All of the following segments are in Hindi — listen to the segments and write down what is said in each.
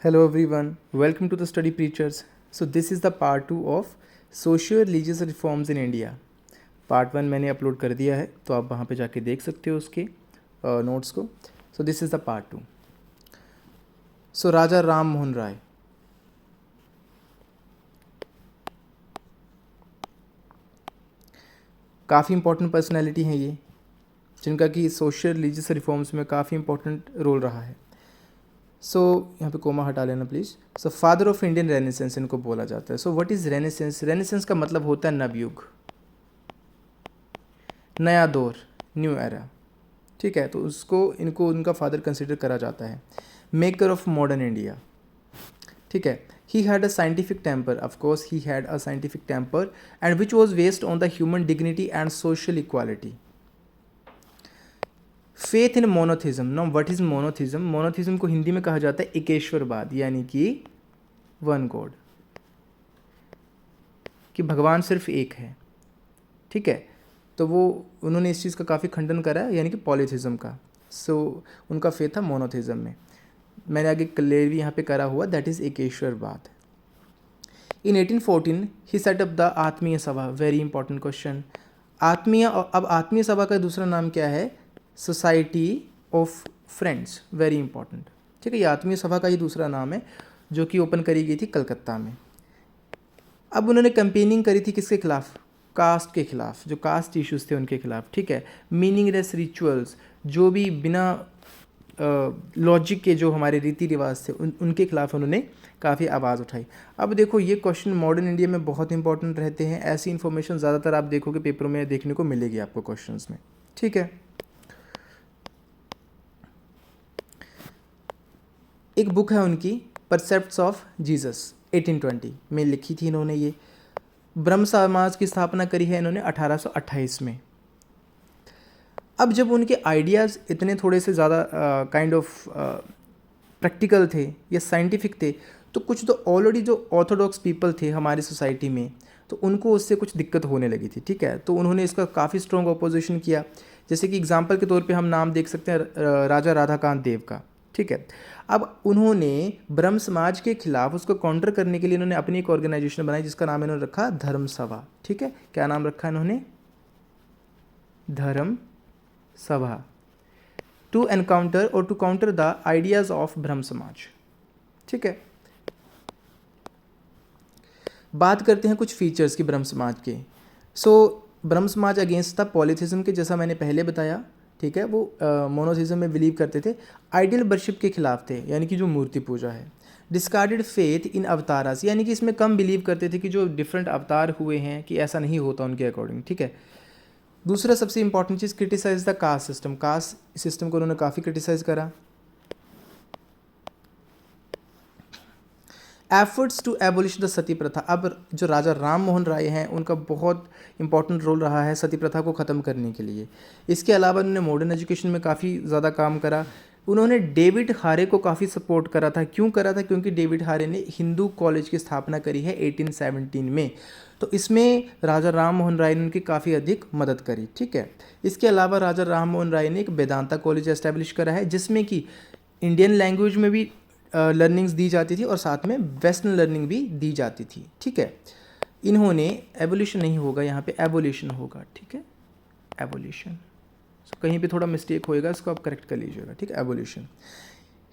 Hello everyone, welcome to the Study Preachers. So this is the part 2 of Social Religious Reforms in India. Part 1 मैंने अपलोड कर दिया है, तो आप वहाँ पे जाके देख सकते हो उसके नोट्स को. सो दिस इज़ द पार्ट 2. सो राजा राम मोहन राय. काफ़ी इंपॉर्टेंट पर्सनैलिटी हैं ये, जिनका कि सोशल रिलीजियस रिफॉर्म्स में काफ़ी इंपॉर्टेंट रोल रहा है. सो यहाँ पे कोमा हटा लेना please. So father of Indian renaissance इनको बोला जाता है. So what is renaissance? Renaissance का मतलब होता है नवयुग, नया दौर, न्यू एरा. ठीक है, तो उसको इनको उनका फादर कंसिडर करा जाता है. Maker of modern India. ठीक है, he had a scientific temper. Of course he had a scientific temper and which was based on the human dignity and social equality. Faith in monotheism. No, what is monotheism? Monotheism को हिंदी में कहा जाता है एकेश्वरवाद, यानी कि वन गॉड, कि भगवान सिर्फ एक है. ठीक है, तो वो उन्होंने इस चीज़ का काफ़ी खंडन करा है, यानी कि पॉलीथिज्म का. सो उनका फेथ था मोनोथिज्म में. मैंने आगे क्लियर भी यहाँ पे करा हुआ, दैट इज़ एकेश्वरवाद. In 1814 he set up the Atmiya Sabha. Very important question. Atmiya, अब आत्मीय सभा का दूसरा नाम क्या है? Society of friends. Very important. ठीक है, ये आत्मीय सभा का ही दूसरा नाम है, जो कि ओपन करी गई थी कलकत्ता में. अब उन्होंने कैंपेनिंग करी थी किसके खिलाफ? कास्ट के खिलाफ, जो कास्ट इश्यूज थे उनके खिलाफ. ठीक है, मीनिंगलेस रिचुअल्स, जो भी बिना लॉजिक के जो हमारे रीति रिवाज थे उनके खिलाफ उन्होंने काफ़ी आवाज़ उठाई. अब देखो, ये क्वेश्चन मॉडर्न इंडिया में बहुत इंपॉर्टेंट रहते हैं. ऐसी इन्फॉर्मेशन ज़्यादातर आप देखोगे पेपरों में देखने को मिलेगी आपको क्वेश्चंस में. ठीक है, एक बुक है उनकी, परसेप्ट्स ऑफ जीसस, 1820 में लिखी थी इन्होंने. ये ब्रह्म समाज की स्थापना करी है इन्होंने 1828 में. अब जब उनके आइडियाज़ इतने थोड़े से ज़्यादा काइंड ऑफ प्रैक्टिकल थे या साइंटिफिक थे, तो कुछ तो ऑलरेडी जो ऑर्थोडॉक्स पीपल थे हमारी सोसाइटी में, तो उनको उससे कुछ दिक्कत होने लगी थी. ठीक है, तो उन्होंने इसका काफ़ी स्ट्रॉन्ग अपोजिशन किया. जैसे कि एग्जांपल के तौर पे हम नाम देख सकते हैं राजा राधाकांत देव का. ठीक है, अब उन्होंने ब्रह्म समाज के खिलाफ उसको काउंटर करने के लिए इन्होंने अपनी एक ऑर्गेनाइजेशन बनाई, जिसका नाम इन्होंने रखा धर्म सभा. ठीक है, क्या नाम रखा इन्होंने? धर्म सभा. टू एनकाउंटर और to counter the ideas of Brahmo Samaj. ठीक है, बात करते हैं कुछ फीचर्स की ब्रह्म समाज के. सो ब्रह्म समाज अगेंस्ट था पॉलीथिज्म के, जैसा मैंने पहले बताया. ठीक है, वो मोनोथिज्म में बिलीव करते थे. आइडियल वर्शिप के खिलाफ थे, यानी कि जो मूर्ति पूजा है. डिस्कार्डेड फेथ इन अवतारास, यानी कि इसमें कम बिलीव करते थे कि जो डिफरेंट अवतार हुए हैं कि ऐसा नहीं होता उनके अकॉर्डिंग. ठीक है, दूसरा सबसे इंपॉर्टेंट चीज़, criticise the caste system. Caste system को उन्होंने काफ़ी क्रिटिसाइज करा. Efforts to abolish the sati pratha. अब जो राजा राम मोहन राय हैं उनका बहुत इंपॉर्टेंट रोल रहा है सती प्रथा को ख़त्म करने के लिए. इसके अलावा उन्होंने मॉडर्न एजुकेशन में काफ़ी ज़्यादा काम करा. उन्होंने डेविड हारे को काफ़ी सपोर्ट करा था. क्यों करा था? क्योंकि डेविड हारे ने हिंदू कॉलेज की स्थापना करी है 1817 में, तो इसमें राजा राम मोहन राय ने उनकी काफ़ी अधिक मदद करी. ठीक है, इसके अलावा राजा राम मोहन राय ने एक वेदांता कॉलेज एस्टेब्लिश करा है, जिसमें कि इंडियन लैंग्वेज में भी लर्निंग्स दी जाती थी और साथ में वेस्टर्न लर्निंग भी दी जाती थी. ठीक है, इन्होंने एवोल्यूशन नहीं होगा, यहाँ पे एवोल्यूशन होगा. ठीक है, एवोल्यूशन. कहीं पे थोड़ा मिस्टेक होएगा, इसको आप करेक्ट कर लीजिएगा. ठीक है, evolution.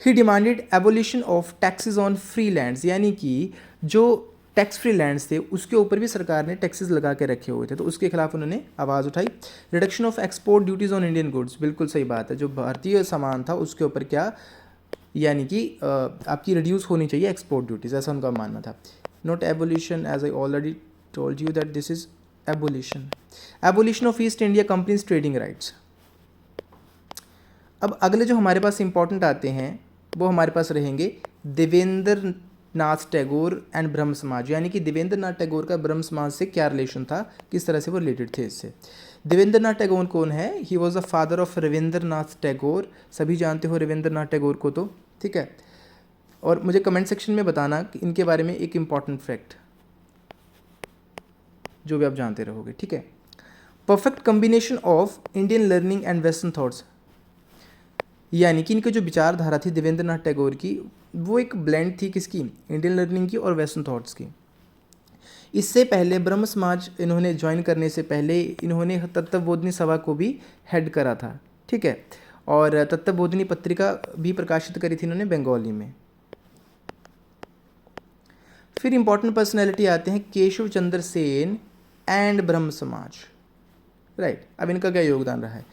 He demanded abolition of taxes on free lands, यानी कि जो टैक्स फ्री लैंड्स थे उसके ऊपर भी सरकार ने टैक्सेस लगा के रखे हुए थे, तो उसके खिलाफ उन्होंने आवाज़ उठाई. Reduction of export duties on Indian goods. बिल्कुल सही बात है, जो भारतीय सामान था उसके ऊपर क्या, यानी कि आपकी रिड्यूस होनी चाहिए एक्सपोर्ट ड्यूटीज़, ऐसा उनका मानना था. Not abolition, as I already told you that this is abolition. Abolition of East India company's trading rights. अब अगले जो हमारे पास इंपॉर्टेंट आते हैं वो हमारे पास रहेंगे देवेंद्र नाथ टैगोर एंड ब्रह्म समाज, यानी कि देवेंद्र नाथ टैगोर का ब्रह्म समाज से क्या रिलेशन था, किस तरह से वो रिलेटेड थे इससे. देवेंद्र नाथ टैगोर कौन है? He was the father of Rabindra Nath Tagore. सभी जानते हो रविंद्र नाथ टैगोर को तो. ठीक है, और मुझे कमेंट सेक्शन में बताना कि इनके बारे में एक इंपॉर्टेंट फैक्ट जो भी आप जानते रहोगे. ठीक है, perfect combination of Indian learning and western thoughts. यानी कि इनकी जो विचारधारा थी देवेंद्रनाथ टैगोर की, वो एक ब्लेंड थी किसकी, इंडियन लर्निंग की और वेस्टर्न थॉट्स की। इससे पहले ब्रह्म समाज इन्होंने ज्वाइन करने से पहले इन्होंने तत्वबोधिनी सभा को भी हेड करा था, ठीक है, और तत्वबोधिनी पत्रिका भी प्रकाशित करी थी इन्होंने बंगाली में। फिर इंपॉर्टेंट पर्सनैलिटी आते हैं केशव चंद्र सेन एंड ब्रह्म समाज, राइट। अब इनका क्या योगदान रहा है।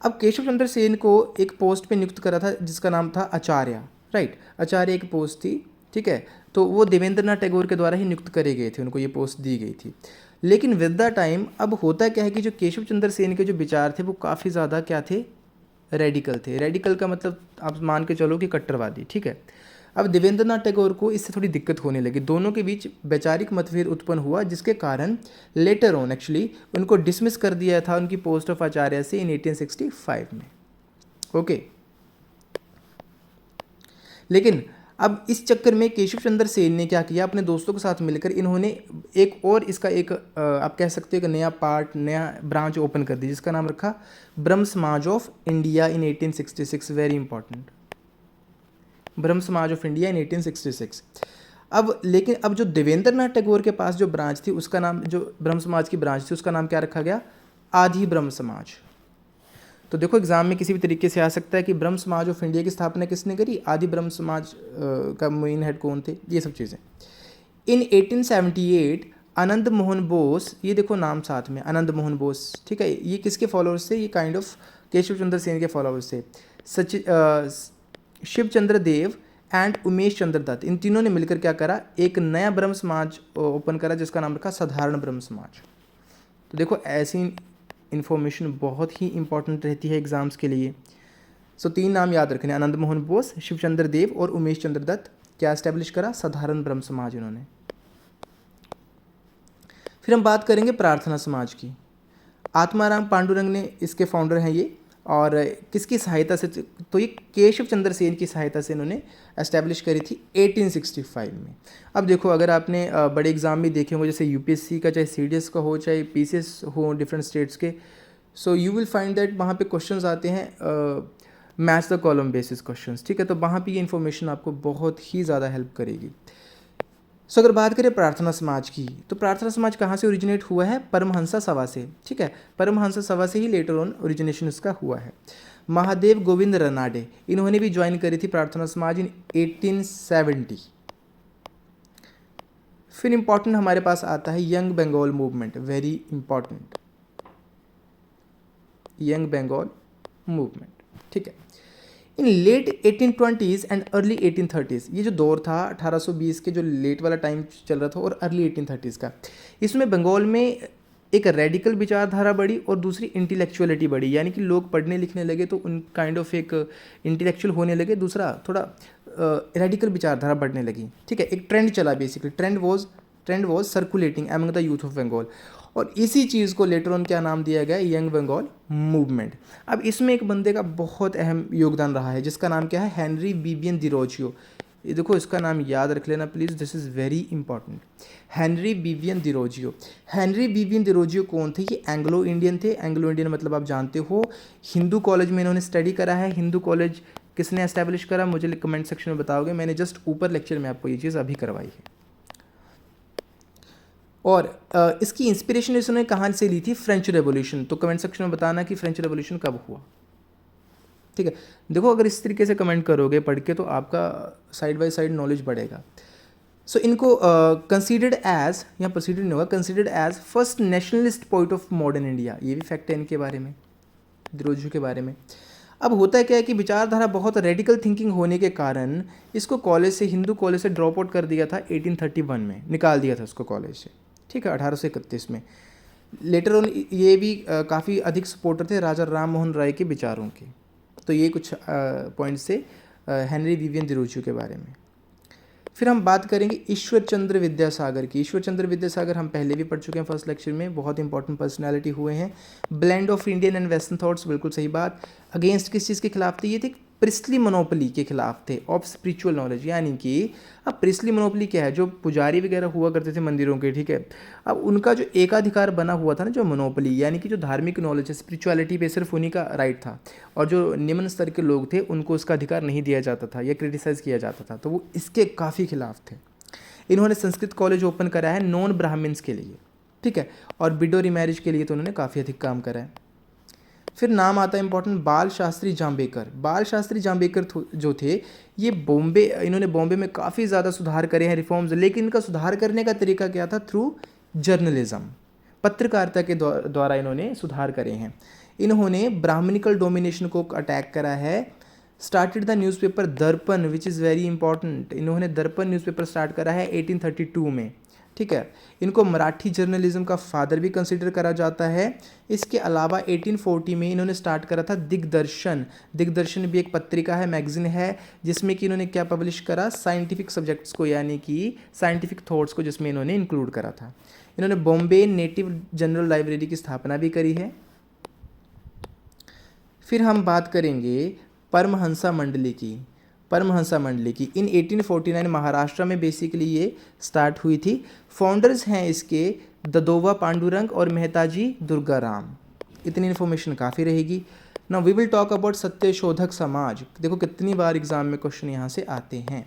अब केशव चंद्र सेन को एक पोस्ट पे नियुक्त करा था जिसका नाम था आचार्य, राइट। आचार्य एक पोस्ट थी, ठीक है, तो वो देवेंद्रनाथ टैगोर के द्वारा ही नियुक्त करे गए थे, उनको ये पोस्ट दी गई थी। लेकिन विद द टाइम अब होता क्या है कि जो केशव चंद्र सेन के जो विचार थे वो काफ़ी ज़्यादा क्या थे, रेडिकल थे। रेडिकल का मतलब आप मान के चलो कि कट्टरवादी, ठीक है। अब देवेंद्रनाथ टैगोर को इससे थोड़ी दिक्कत होने लगी, दोनों के बीच वैचारिक मतभेद उत्पन्न हुआ, जिसके कारण लेटर ऑन एक्चुअली उनको डिसमिस कर दिया था उनकी पोस्ट ऑफ आचार्य से इन 1865 में, ओके। लेकिन अब इस चक्कर में केशव चंद्र सेन ने क्या किया, अपने दोस्तों के साथ मिलकर इन्होंने एक और इसका एक आप कह सकते हो कि नया पार्ट, नया ब्रांच ओपन कर दी, जिसका नाम रखा ब्रह्म समाज of India in 1866। Very important, ब्रह्म समाज ऑफ इंडिया इन 1866। अब लेकिन अब जो देवेंद्रनाथ टैगोर के पास जो ब्रांच थी उसका नाम, जो ब्रह्म समाज की ब्रांच थी उसका नाम क्या रखा गया, आदि ब्रह्म समाज। तो देखो एग्जाम में किसी भी तरीके से आ सकता है कि ब्रह्म समाज ऑफ इंडिया की स्थापना किसने करी, आदि ब्रह्म समाज का मेन हेड कौन थे, ये सब चीज़ें। इन 1878 आनंद मोहन बोस, ये देखो नाम साथ में, आनंद मोहन बोस, ठीक है, ये किसके फॉलोअर्स थे, ये काइंड ऑफ केशव चंद्र सेन के फॉलोअर्स थे। शिव चंद्र देव एंड उमेश चंद्र दत्त, इन तीनों ने मिलकर क्या करा, एक नया ब्रह्म समाज ओपन करा जिसका नाम रखा साधारण ब्रह्म समाज। तो देखो ऐसी इन्फॉर्मेशन बहुत ही इंपॉर्टेंट रहती है एग्जाम्स के लिए। सो 3 नाम याद रखने, आनंद मोहन बोस, शिव चंद्र देव और उमेश चंद्र दत्त। क्या एस्टेब्लिश करा, साधारण ब्रह्म समाज इन्होंने। फिर हम बात करेंगे प्रार्थना समाज की। आत्माराम पांडुरंग ने इसके फाउंडर हैं ये, और किसकी सहायता से, तो ये केशव चंद्र सेन की सहायता से इन्होंने एस्टैब्लिश करी थी 1865 में। अब देखो अगर आपने बड़े एग्जाम में देखे होंगे, जैसे यूपीएससी का, चाहे सीडीएस का हो, चाहे पीसीएस हो डिफरेंट स्टेट्स के, so you will find that वहाँ पे क्वेश्चंस आते हैं match the column basis questions, ठीक है। तो वहाँ पे ये इन्फॉर्मेशन आपको बहुत ही ज़्यादा हेल्प करेगी। सो अगर बात करें प्रार्थना समाज की, तो प्रार्थना समाज कहाँ से ओरिजिनेट हुआ है, परमहंसा सभा से, ठीक है। परमहंसा सभा से ही लेटर ऑन ओरिजिनेशन इसका हुआ है। महादेव गोविंद रनाडे, इन्होंने भी ज्वाइन करी थी प्रार्थना समाज इन 1870। फिर इंपॉर्टेंट हमारे पास आता है young Bengal movement, very important, young Bengal movement, ठीक है। इन late 1820s and early 1830s, ये जो दौर था 1820 के जो लेट वाला टाइम चल रहा था और अर्ली 1830s का, इसमें बंगाल में एक रेडिकल विचारधारा बढ़ी और दूसरी इंटेलेक्चुअलिटी बढ़ी, यानी कि लोग पढ़ने लिखने लगे तो उन काइंड ऑफ एक इंटेलेक्चुअल होने लगे, दूसरा थोड़ा रेडिकल विचारधारा बढ़ने लगी, ठीक है। एक ट्रेंड चला, basically trend was circulating among the youth of Bengal, और इसी चीज़ को लेटर ऑन क्या नाम दिया गया, यंग बंगाल मूवमेंट। अब इसमें एक बंदे का बहुत अहम योगदान रहा है जिसका नाम क्या है, हेनरी विवियन डिरोजियो। ये देखो इसका नाम याद रख लेना please, this is very important, Henry Vivian Derozio. Henry Vivian Derozio कौन थे, ये एंग्लो इंडियन थे। एंग्लो इंडियन मतलब आप जानते हो, हिंदू कॉलेज में इन्होंने स्टडी करा है। हिंदू कॉलेज किसने एस्टैब्लिश करा, मुझे कमेंट सेक्शन में बताओगे, मैंने जस्ट ऊपर लेक्चर में आपको ये चीज़ अभी करवाई है। और इसकी इंस्पिरेशन इसने कहाँ से ली थी, फ्रेंच रेवोल्यूशन। तो कमेंट सेक्शन में बताना कि फ्रेंच रेवोल्यूशन कब हुआ, ठीक है। देखो अगर इस तरीके से कमेंट करोगे पढ़ के तो आपका साइड बाय साइड नॉलेज बढ़ेगा। सो इनको कंसीडर्ड एज, यहाँ प्रोसीडर नहीं होगा, considered as first nationalist poet of modern India, ये भी फैक्ट है इनके बारे में, डिरोजियो के बारे में। अब होता है क्या है कि विचारधारा बहुत रेडिकल थिंकिंग होने के कारण इसको कॉलेज से, हिंदू कॉलेज से ड्रॉप आउट कर दिया था 1831 में, निकाल दिया था उसको कॉलेज से, ठीक है, 1831 में। लेटर ऑन ये भी काफ़ी अधिक सपोर्टर थे राजा राम मोहन राय के विचारों के। तो ये कुछ पॉइंट्स थे हेनरी विवियन डिरोजियो के बारे में। फिर हम बात करेंगे ईश्वर चंद्र विद्यासागर की। ईश्वर चंद्र विद्यासागर हम पहले भी पढ़ चुके हैं फर्स्ट लेक्चर में, बहुत इंपॉर्टेंट पर्सनालिटी हुए हैं। Blend of Indian and western thoughts, बिल्कुल सही बात। अगेंस्ट किस चीज़ के खिलाफ थे, ये थे प्रिस्टली मोनोपोली के खिलाफ थे ऑफ स्पिरिचुअल नॉलेज, यानी कि अब प्रिस्टली मोनोपोली क्या है, जो पुजारी वगैरह हुआ करते थे मंदिरों के, ठीक है, अब उनका जो एकाधिकार बना हुआ था ना, जो मोनोपोली, यानी कि जो धार्मिक नॉलेज है स्पिरिचुअलिटी पे सिर्फ उन्हीं का राइट था, और जो निम्न स्तर के लोग थे उनको उसका अधिकार नहीं दिया जाता था या क्रिटिसाइज़ किया जाता था, तो वो इसके काफ़ी खिलाफ थे। इन्होंने संस्कृत कॉलेज ओपन करा है नॉन ब्राह्मण्स के लिए, ठीक है, और विडो रिमैरिज के लिए तो उन्होंने काफ़ी अधिक काम करा है। फिर नाम आता है इंपॉर्टेंट, बाल शास्त्री जाम्बेकर। बाल शास्त्री जाम्बेकर जो थे ये इन्होंने बॉम्बे में काफ़ी ज़्यादा सुधार करे हैं, रिफॉर्म्स, लेकिन इनका सुधार करने का तरीका क्या था, थ्रू जर्नलिज्म, पत्रकारिता के द्वारा इन्होंने सुधार करे हैं। इन्होंने ब्राह्मणिकल डोमिनेशन को अटैक करा है, स्टार्टेड द न्यूज़पेपर दर्पण विच इज़ वेरी इंपॉर्टेंट। इन्होंने दर्पण न्यूज़पेपर स्टार्ट करा है 1832 में, ठीक है। इनको मराठी जर्नलिज्म का फादर भी कंसिडर करा जाता है। इसके अलावा 1840 में इन्होंने स्टार्ट करा था दिग्दर्शन। दिग्दर्शन भी एक पत्रिका है, मैगजीन है, जिसमें कि इन्होंने क्या पब्लिश करा, साइंटिफिक सब्जेक्ट्स को, यानी कि साइंटिफिक थॉट्स को, जिसमें इन्होंने इंक्लूड करा था। इन्होंने बॉम्बे नेटिव जनरल लाइब्रेरी की स्थापना भी करी है। फिर हम बात करेंगे परमहंसा मंडली की। परमहंसा मंडली की इन 1849 महाराष्ट्र में बेसिकली ये स्टार्ट हुई थी। फाउंडर्स हैं इसके ददोवा पांडुरंग और मेहताजी दुर्गाराम। इतनी इन्फॉर्मेशन काफ़ी रहेगी। Now we will talk about Satyashodhak Samaj. देखो कितनी बार एग्जाम में क्वेश्चन यहाँ से आते हैं।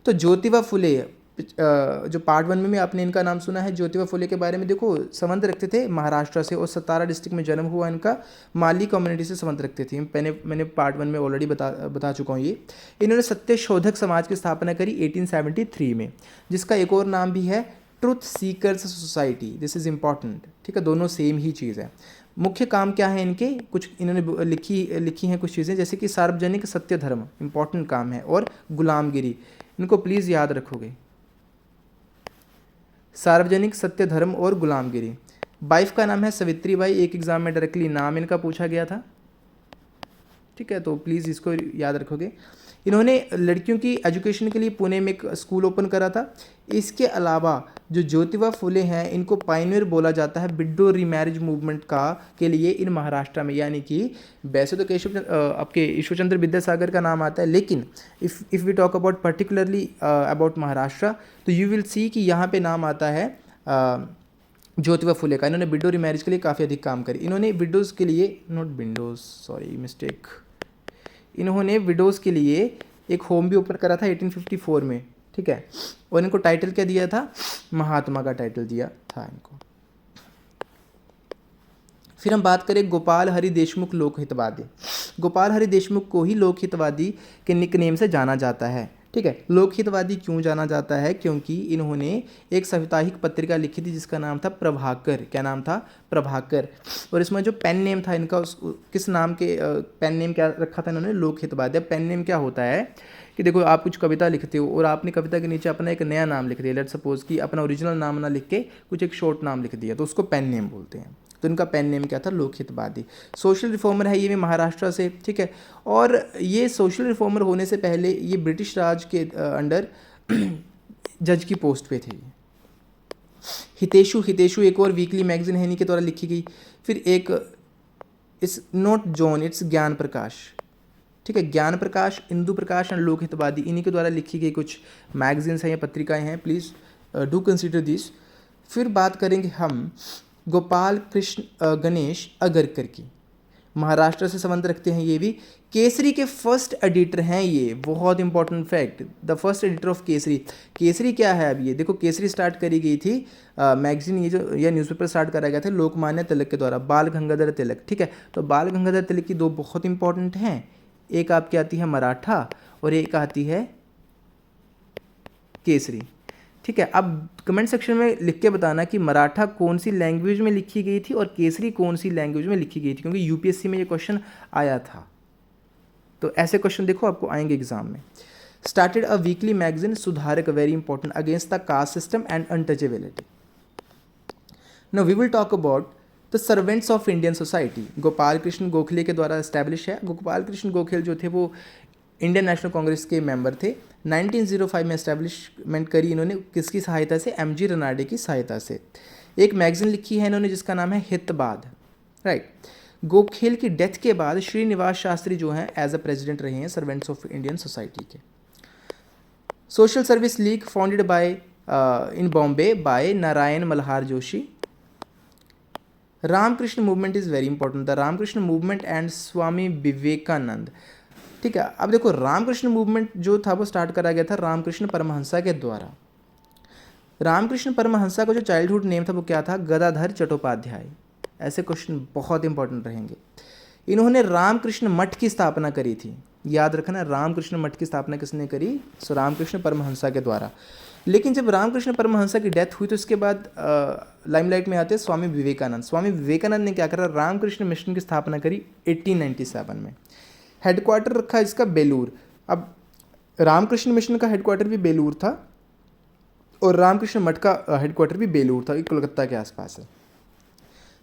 तो ज्योतिबा फुले, जो पार्ट 1 में आपने इनका नाम सुना है, ज्योतिबा फुले के बारे में, देखो संबंध रखते थे महाराष्ट्र से और सतारा डिस्ट्रिक्ट में जन्म हुआ इनका, माली कम्युनिटी से संबंध रखते थे। मैंने पार्ट 1 में ऑलरेडी बता चुका हूँ ये। इन्होंने सत्यशोधक समाज की स्थापना करी 1873 में, जिसका एक और नाम भी है truth seekers society. This is important, ठीक है, दोनों सेम ही चीज़ है। मुख्य काम क्या है इनके, कुछ इन्होंने लिखी हैं कुछ चीज़ें, जैसे कि सार्वजनिक सत्य धर्म इंपॉर्टेंट काम है, और गुलामगिरी, इनको प्लीज़ याद रखोगे, सार्वजनिक सत्य धर्म और गुलामगिरी। वाइफ का नाम है सवित्री बाई, एक एग्जाम में डायरेक्टली नाम इनका पूछा गया था, ठीक है, तो प्लीज़ इसको याद रखोगे। इन्होंने लड़कियों की एजुकेशन के लिए पुणे में एक स्कूल ओपन करा था। इसके अलावा जो ज्योतिबा फुले हैं, इनको पायनियर बोला जाता है विडो रीमैरिज मूवमेंट के लिए इन महाराष्ट्र में, यानी कि वैसे तो आपके ईश्वरचंद्र विद्यासागर का नाम आता है, लेकिन if we talk about particularly about Maharashtra, तो यू विल सी कि यहाँ पे नाम आता है ज्योतिबा फुले का। इन्होंने विडो रीमैरिज के लिए काफ़ी अधिक काम करी। इन्होंने विडोज़ के लिए, नॉट विंडोज़, सॉरी मिस्टेक, इन्होंने विडोज़ के लिए एक होम भी ओपन करा था 1854 में, ठीक है, और इनको टाइटल क्या दिया था, महात्मा का टाइटल दिया था इनको। फिर हम बात करें गोपाल हरि देशमुख लोकहितवादी। गोपाल हरि देशमुख को ही लोकहितवादी के निकनेम से जाना जाता है, ठीक है। लोकहितवादी क्यों जाना जाता है, क्योंकि इन्होंने एक साप्ताहिक पत्रिका लिखी थी जिसका नाम था प्रभाकर। क्या नाम था, प्रभाकर, और इसमें जो पेन नेम था इनका, किस नाम के पेन नेम क्या रखा था इन्होंने, लोकहितवादी। अब पेन नेम क्या होता है कि देखो आप कुछ कविता लिखते हो और आपने कविता के नीचे अपना एक नया नाम लिख दिया, लेट सपोज कि अपना ओरिजिनल नाम ना लिख के कुछ एक शॉर्ट नाम लिख दिया, तो उसको पेन नेम बोलते हैं। तो इनका पेन नेम क्या था, लोकहितवादी। सोशल रिफॉर्मर है ये भी महाराष्ट्र से, ठीक है, और ये सोशल रिफॉर्मर होने से पहले ये ब्रिटिश राज के अंडर जज की पोस्ट पे थे। हितेशु एक और वीकली मैगजीन है इन्हीं के द्वारा लिखी गई। फिर एक इट्स नॉट जॉन, इट्स ज्ञान प्रकाश, ठीक है, ज्ञान प्रकाश, इंदु प्रकाश एंड लोकहितवादी, इन्हीं के द्वारा लिखी गई कुछ मैगजीन्स हैं या पत्रिकाएं हैं, प्लीज़ डू कंसिडर दिस। फिर बात करेंगे हम गोपाल कृष्ण गणेश अगरकर की, महाराष्ट्र से संबंध रखते हैं ये भी। केसरी के फर्स्ट एडिटर हैं ये, बहुत important fact, the first editor of Kesari. Kesari क्या है, अब ये देखो, केसरी स्टार्ट करी गई थी मैगजीन, ये जो या न्यूज़पेपर स्टार्ट करा गया था लोकमान्य तिलक के द्वारा, बाल गंगाधर तिलक, ठीक है। तो बाल गंगाधर तिलक की दो बहुत इंपॉर्टेंट हैं, एक आपकी आती है मराठा और एक आती है केसरी, ठीक है। अब कमेंट सेक्शन में लिख के बताना कि मराठा कौन सी लैंग्वेज में लिखी गई थी और केसरी कौन सी लैंग्वेज में लिखी गई थी, क्योंकि यूपीएससी में ये क्वेश्चन आया था। तो ऐसे क्वेश्चन देखो आपको आएंगे एग्जाम में। Started a weekly magazine Sudharak, very important, against the caste system and untouchability. Now we will talk about the servants of Indian society. Gopal Krishna Gokhale के द्वारा एस्टैब्लिश है। गोपाल कृष्ण गोखले जो थे वो इंडियन नेशनल कांग्रेस के मेंबर थे। 1905 में एस्टैब्लिशमेंट करी इन्होंने, किसकी सहायता से, एमजी रनाडे की सहायता से। एक मैगजीन लिखी है इन्होंने जिसका नाम है हितवाद, राइट। गोखले की डेथ के बाद श्रीनिवास शास्त्री जो हैं एज अ प्रेसिडेंट रहे हैं सर्वेंट्स ऑफ इंडियन सोसाइटी के। Social service league founded by in Bombay by Narayan Malhar Joshi. Ramakrishna movement is very important, the Ramakrishna movement and Swami Vivekananda. ठीक है, अब देखो रामकृष्ण मूवमेंट जो था वो स्टार्ट करा गया था रामकृष्ण परमहंसा के द्वारा। रामकृष्ण परमहंसा का जो चाइल्डहुड नेम था वो क्या था? गदाधर चट्टोपाध्याय। ऐसे क्वेश्चन बहुत इंपॉर्टेंट रहेंगे। इन्होंने रामकृष्ण मठ की स्थापना करी थी, याद रखना रामकृष्ण मठ की स्थापना किसने करी? सो रामकृष्ण परमहंसा के द्वारा। लेकिन जब रामकृष्ण परमहंसा की डेथ हुई तो उसके बाद लाइमलाइट में आते हैं स्वामी विवेकानंद। स्वामी विवेकानंद ने क्या करा? रामकृष्ण मिशन की स्थापना करी 1897 में। हेडक्वार्टर रखा इसका बेलूर। अब रामकृष्ण मिशन का हेडक्वार्टर भी बेलूर था और रामकृष्ण मठ का हेडक्वार्टर भी बेलूर था, ये कोलकाता के आसपास है।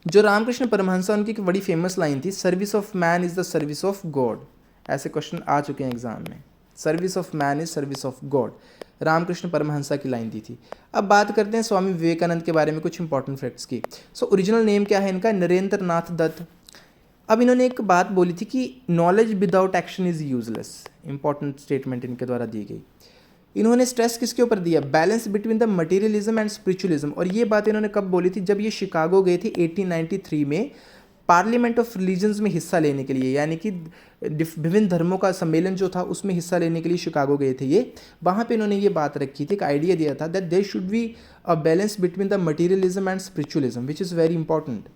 जो रामकृष्ण परमहंसा उनकी एक बड़ी फेमस लाइन थी, service of man is the service of God. ऐसे क्वेश्चन आ चुके हैं एग्जाम में, service of man is service of God, Ramakrishna Paramhansa की लाइन दी थी। अब बात करते हैं स्वामी विवेकानंद के बारे में कुछ इंपॉर्टेंट फैक्ट्स की। सो ओरिजिनल नेम क्या है इनका? नरेंद्र नाथ दत्त। अब इन्होंने एक बात बोली थी कि knowledge without action is useless. Important statement इनके द्वारा दी गई। इन्होंने स्ट्रेस किसके ऊपर दिया? Balance between the materialism and spiritualism. और ये बात इन्होंने कब बोली थी? जब ये शिकागो गए थे 1893 में पार्लियामेंट ऑफ रिलीजन्स में हिस्सा लेने के लिए, यानी कि विभिन्न धर्मों का सम्मेलन जो था उसमें हिस्सा लेने के लिए शिकागो गए थे ये। वहाँ पे इन्होंने ये बात रखी थी, एक आइडिया दिया था that there should be a balance between the materialism and spiritualism which is very important.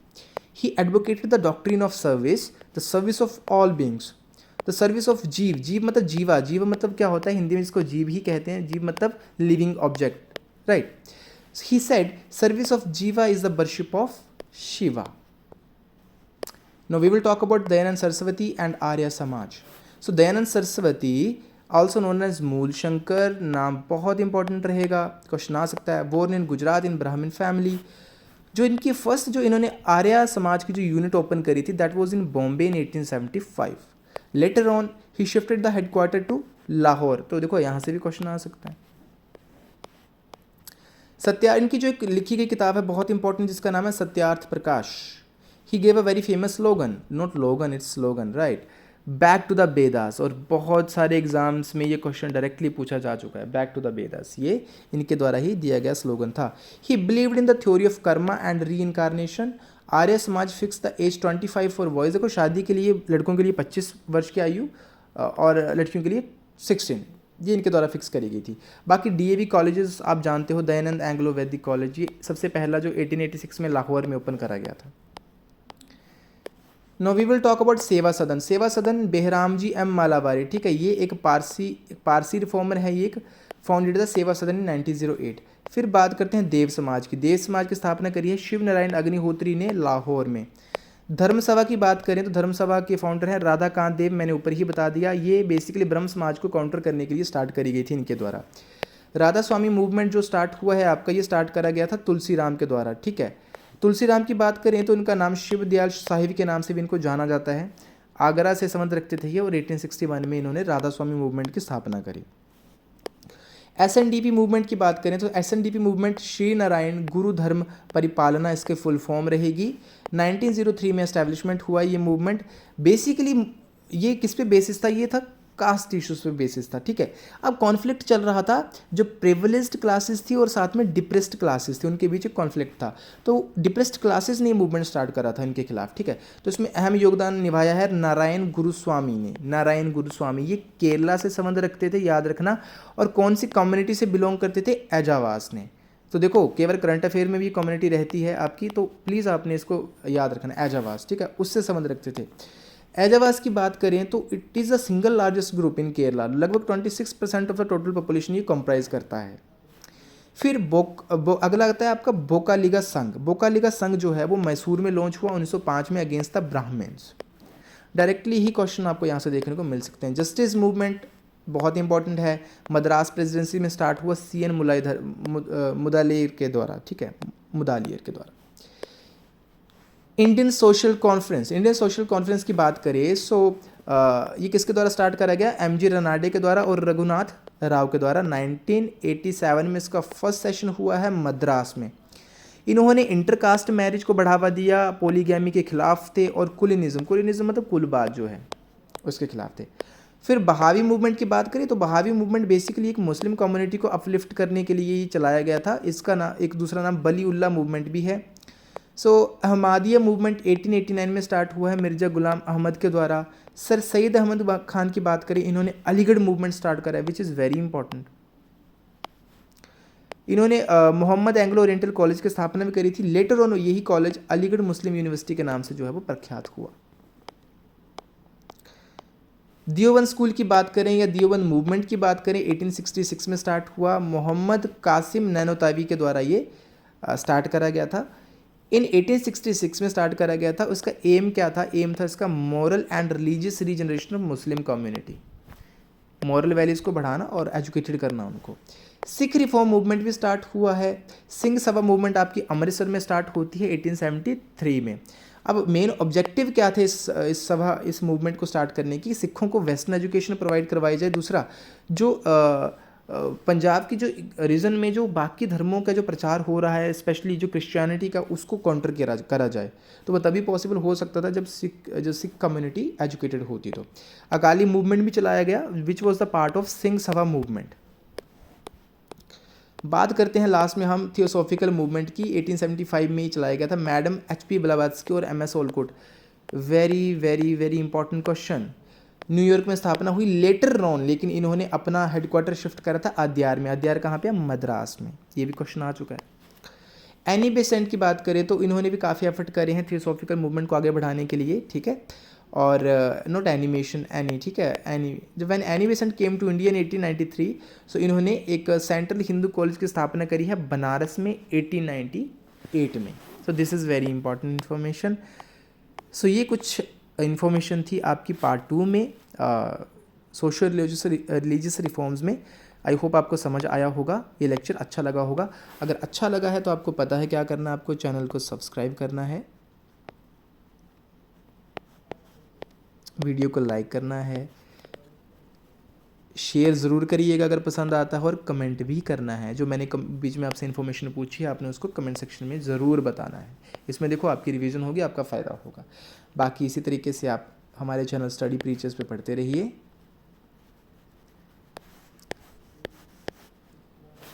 He advocated the doctrine of service, the service of all beings, the service of jiva. जीव मतलब जीवा, जीव मतलब क्या होता है? हिंदी में इसको जीव ही कहते हैं। जीव मतलब living object, right. He said service of jiva is the worship of Shiva. Now we will talk about Dayanand Saraswati and Arya Samaj. So Dayanand Saraswati also known as मूल शंकर, नाम बहुत इंपॉर्टेंट रहेगा, क्वेश्चन आ सकता है। बोर्न इन गुजरात इन ब्राह्मण फैमिली। जो इनकी फर्स्ट जो इन्होंने आर्या समाज की जो यूनिट ओपन करी थी that was in Bombay in 1875। Later on he shifted the headquarter to Lahore. तो देखो यहाँ से भी क्वेश्चन आ सकता है। इनकी जो एक लिखी गई किताब है बहुत इंपॉर्टेंट जिसका नाम है Satyarth Prakash. He gave a very famous slogan, not logan, it's slogan, right? Back to the Vedas। और बहुत सारे एग्जाम्स में ये क्वेश्चन डायरेक्टली पूछा जा चुका है। बैक टू द वेदास ये इनके द्वारा ही दिया गया स्लोगन था। He believed in the theory of karma and reincarnation। Arya Samaj fix the age 25 for boys. देखो शादी के लिए लड़कों के लिए 25 वर्ष की आयु और लड़कियों के लिए 16, ये इनके द्वारा फिक्स करी गई थी। बाकी डीएवी कॉलेजेस आप जानते हो, दयानंद एंग्लो वैदिक कॉलेज, ये सबसे पहला जो 1886 में लाहौर में ओपन करा गया था। Now we will talk about Seva Sadan. सेवा सदन बेहराम जी एम मालाबारी, ठीक है, ये एक पारसी रिफॉर्मर है, ये एक फाउंडेड द सेवा सदन इन 1908। फिर बात करते हैं देव समाज की। देव समाज की स्थापना करी है शिव नारायण अग्निहोत्री ने लाहौर में। धर्म सभा की बात करें तो धर्म सभा के फाउंडर हैं राधा कांत देव, मैंने ऊपर ही बता दिया। ये बेसिकली ब्रह्म समाज को काउंटर करने के लिए स्टार्ट करी गई थी इनके द्वारा। राधा स्वामी मूवमेंट जो स्टार्ट हुआ है आपका, ये स्टार्ट करा गया था तुलसी राम के द्वारा, ठीक है। तुलसी राम की बात करें तो इनका नाम शिव दयाल साहिब के नाम से भी इनको जाना जाता है। आगरा से संबंध रखते थे ये और 1861 में इन्होंने राधा स्वामी मूवमेंट की स्थापना करी। SNDP मूवमेंट की बात करें तो SNDP मूवमेंट श्री नारायण गुरु धर्म परिपालना इसके फुल फॉर्म रहेगी। 1903 में एस्टैब्लिशमेंट हुआ ये मूवमेंट। बेसिकली ये किस पे बेसिस था? ये था कास्ट इश्यूज पे बेसिस था, ठीक है। अब कॉन्फ्लिक्ट चल रहा था, जो प्रिविलेज्ड क्लासेस थी और साथ में डिप्रेस्ड क्लासेस थी, उनके बीच एक कॉन्फ्लिक्ट था। तो डिप्रेस्ड क्लासेस ने मूवमेंट स्टार्ट करा था इनके खिलाफ, ठीक है। तो इसमें अहम योगदान निभाया है नारायण गुरुस्वामी ने। नारायण गुरुस्वामी ये केरला से संबंध रखते थे, याद रखना। और कौन सी कम्युनिटी से बिलोंग करते थे? एजावास ने। तो देखो केवल करंट अफेयर में भी कम्युनिटी रहती है आपकी, तो प्लीज़ आपने इसको याद रखना, एजावास, ठीक है, उससे संबंध रखते थे। एजावास की बात करें तो it is the single largest group in Kerala, लगभग 26% ऑफ द टोटल पॉपुलेशन ये कंप्राइज करता है। फिर अगला आता है आपका बोकालिगा संघ। बोकालिगा संघ जो है वो मैसूर में लॉन्च हुआ 1905 में अगेंस्ट द ब्राह्मण्स। डायरेक्टली ही क्वेश्चन आपको यहाँ से देखने को मिल सकते हैं। जस्टिस मूवमेंट बहुत इंपॉर्टेंट है, मद्रास प्रेसिडेंसी में स्टार्ट हुआ CN मुदालियर के द्वारा, ठीक है, मुदालियर के द्वारा। Indian social conference. Indian social conference की बात करें सो ये किसके द्वारा स्टार्ट करा गया? MG रनाडे के द्वारा और रघुनाथ राव के द्वारा। 1987 में इसका फर्स्ट सेशन हुआ है मद्रास में। इन्होंने इंटरकास्ट मैरिज को बढ़ावा दिया, पॉलीगैमी के खिलाफ थे, और कुलिनिज्म मतलब कुलबाज जो है उसके खिलाफ थे। फिर बहावी मूवमेंट की बात करें तो बहावी मूवमेंट बेसिकली एक मुस्लिम कम्युनिटी को अपलिफ्ट करने के लिए ही चलाया गया था। इसका नाम, एक दूसरा नाम बलीउल्लाह मूवमेंट भी है। अहमदिया मूवमेंट 1889 में स्टार्ट हुआ है मिर्ज़ा गुलाम अहमद के द्वारा। सर सैयद अहमद खान की बात करें, इन्होंने अलीगढ़ मूवमेंट स्टार्ट करा है, विच इज़ वेरी इंपॉर्टेंट। इन्होंने मोहम्मद एंग्लो ओरिएंटल कॉलेज की स्थापना भी करी थी। लेटर ऑन यही कॉलेज अलीगढ़ मुस्लिम यूनिवर्सिटी के नाम से जो है वो प्रख्यात हुआ। दियोबंद स्कूल की बात करें या दियोबंद मूवमेंट की बात करें, 1866 में स्टार्ट हुआ। मोहम्मद कासिम नैनोतावी के द्वारा ये स्टार्ट करा गया था। इन 1866 में स्टार्ट करा गया था। उसका एम क्या था? एम था इसका moral and religious regeneration of Muslim community, moral values को बढ़ाना और एजुकेटेड करना उनको। सिख रिफॉर्म मूवमेंट भी स्टार्ट हुआ है। सिंह सभा मूवमेंट आपकी अमृतसर में स्टार्ट होती है 1873 में। अब मेन ऑब्जेक्टिव क्या थे इस मूवमेंट को स्टार्ट करने की? सिखों को वेस्टर्न एजुकेशन प्रोवाइड करवाई जाए। दूसरा, जो पंजाब की जो रीजन में जो बाकी धर्मों का जो प्रचार हो रहा है, स्पेशली जो क्रिश्चियनिटी का, उसको काउंटर करा जाए। तो वो तभी पॉसिबल हो सकता था जब सिख कम्युनिटी एजुकेटेड होती। तो अकाली मूवमेंट भी चलाया गया, which was the part of Singh Sabha movement. बात करते हैं लास्ट में हम थियोसॉफिकल मूवमेंट की। 1875 में ही चलाया गया था। मैडम HP ब्लवात्स्की और MS Olcott. Very very very important question. New York में स्थापना हुई लेटर ऑन, लेकिन इन्होंने अपना हेडक्वार्टर शिफ्ट करा था अद्यार में। अद्यार कहाँ पे? मद्रास में। ये भी क्वेश्चन आ चुका है। एनी बेसेंट की बात करें तो इन्होंने भी काफ़ी एफर्ट करे हैं थियोसॉफिकल मूवमेंट को आगे बढ़ाने के लिए, ठीक है। और नॉट एनिमेशन, एनी, ठीक है, एनी। जब when Annie Besant came to India in 1893, so इन्होंने एक सेंट्रल हिंदू कॉलेज की स्थापना करी है बनारस में 1898 में। So this is very important information. So ये कुछ इन्फॉर्मेशन थी आपकी पार्ट 2 में सोशल रिलीजियस रिफॉर्म्स में। आई होप आपको समझ आया होगा, ये लेक्चर अच्छा लगा होगा। अगर अच्छा लगा है तो आपको पता है क्या करना है, आपको चैनल को सब्सक्राइब करना है, वीडियो को लाइक करना है, शेयर ज़रूर करिएगा अगर पसंद आता है, और कमेंट भी करना है। जो मैंने बीच में आपसे इन्फॉर्मेशन पूछी है, आपने उसको कमेंट सेक्शन में ज़रूर बताना है। इसमें देखो आपकी रिवीजन होगी, आपका फ़ायदा होगा। बाकी इसी तरीके से आप हमारे चैनल स्टडी प्रीचर्स पे पढ़ते रहिए,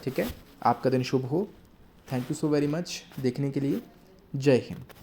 ठीक है। आपका दिन शुभ हो। Thank you so very much देखने के लिए। जय हिंद।